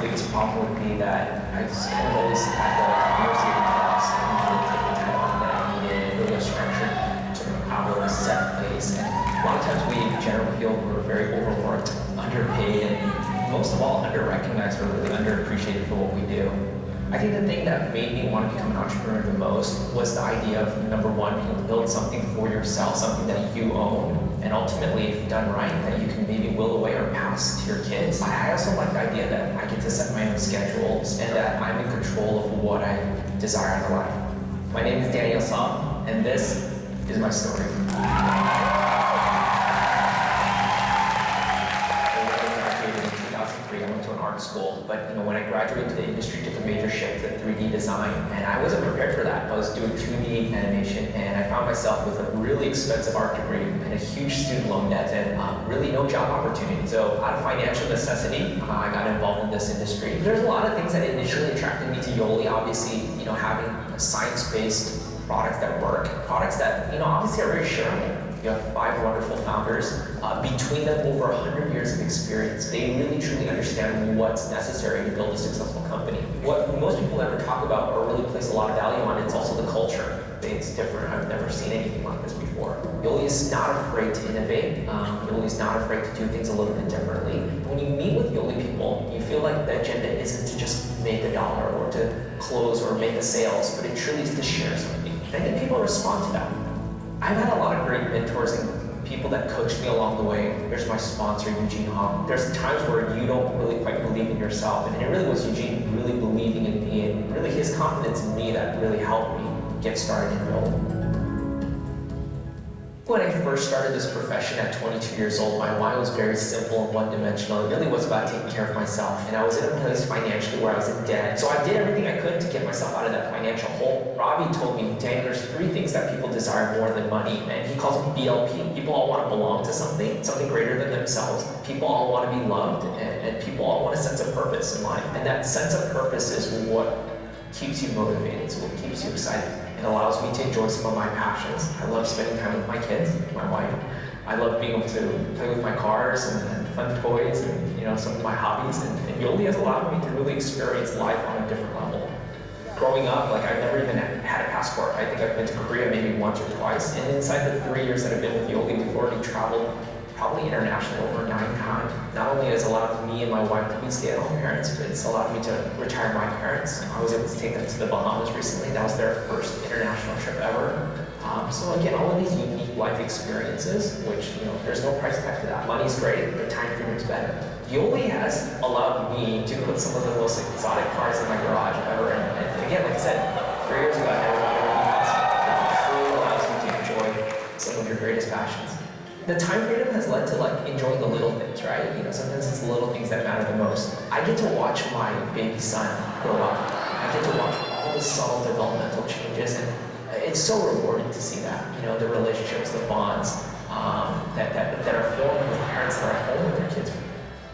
biggest problem would be that I just kind of always had the mercy of the class and really take the time on that I needed, really a structured sort of hour set place. And a lot of times we generally feel we're very overworked, underpaid, and most of all under-recognized or really underappreciated for what we do. I think the thing that made me want to become an entrepreneur the most was the idea of, number one, being able to build something for yourself, something that you own, and ultimately, if done right, that you can maybe will away or pass to your kids. I also like the idea that I get to set my own schedules and that I'm in control of what I desire in life. My name is Daniel Song, and this is my story. I went to an art school, but when I graduated, the industry took a major shift to 3D design, and I wasn't prepared for that. I was doing 2D animation, and I found myself with a really expensive art degree and a huge student loan debt, and really no job opportunity. So out of financial necessity, I got involved in this industry. There's a lot of things that initially attracted me to Yoli. Obviously, having science-based products that work, products that obviously are very shareable. You have 5 wonderful founders. Between them, over 100 years of experience. They really truly understand what's necessary to build a successful company. What most people never talk about or really place a lot of value on, it's also the culture. It's different. I've never seen anything like this before. Yoli is not afraid to innovate. Yoli is not afraid to do things a little bit differently. When you meet with Yoli people, you feel like the agenda isn't to just make a dollar or to close or make the sales, but it truly is to share something. And I think people respond to that. I've had a lot of great mentors and people that coached me along the way. There's my sponsor, Eugene Hong. There's times where you don't really quite believe in yourself, and it really was Eugene really believing in me and really his confidence in me that really helped me get started in Yoli. When I first started this profession at 22 years old, my why was very simple and one-dimensional. It really was about taking care of myself, and I was in a place financially where I was in debt. So I did everything I could to get myself out of that financial hole. Robbie told me, "Dang, there's 3 things that people desire more than money," and he calls them BLP. People all want to belong to something greater than themselves. People all want to be loved, and people all want a sense of purpose in life. And that sense of purpose is what keeps you motivated. It's what keeps you excited. It allows me to enjoy some of my passions. I love spending time with my kids, my wife. I love being able to play with my cars and fun toys and some of my hobbies. And Yoli has allowed me to really experience life on a different level. Growing up, I've never even had a passport. I think I've been to Korea maybe once or twice. And inside the 3 years that I've been with Yoli, we've already traveled probably international over 9 times. Not only has it allowed me and my wife to be stay-at-home parents, but it's allowed me to retire my parents. I was able to take them to the Bahamas recently. That was their first international trip ever. So again, all of these unique life experiences, which there's no price tag to that. Money's great, but time freedom's better. Yoli has allowed me to put some of the most exotic cars in my garage ever. And again, like I said, 3 years ago, I never got everything possible. It truly allows you to enjoy some of your greatest passions. The time freedom has led to enjoying the little things, right? Sometimes it's the little things that matter the most. I get to watch my baby son grow up. I get to watch all the subtle developmental changes, and it's so rewarding to see that. The relationships, the bonds that are formed with parents that are at home with their kids.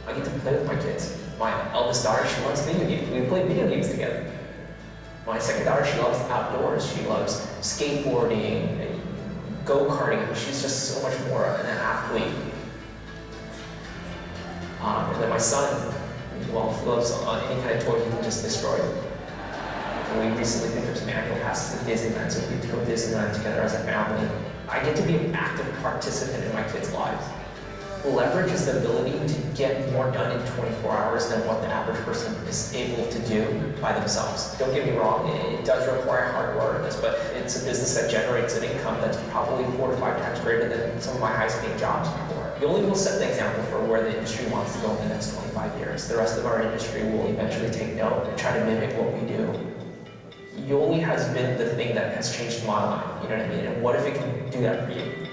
I get to play with my kids. My eldest daughter, she loves video games. We play video games together. My second daughter, she loves outdoors. She loves skateboarding, go-karting. She's just so much more an athlete. And then my son, he loves any kind of toy he can just destroy. And we recently picked up some annual passes to Disneyland, so we get to go to Disneyland together as a family. I get to be an active participant in my kids' lives. Leverage is the ability to get more done in 24 hours than what the average person is able to do by themselves. Don't get me wrong, it does require hard work, but it's a business that generates an income that's probably 4 to 5 times greater than some of my highest paying jobs before. Yoli will set the example for where the industry wants to go in the next 25 years. The rest of our industry will eventually take note and try to mimic what we do. Yoli has been the thing that has changed my life, you know what I mean? And what if it can do that for you?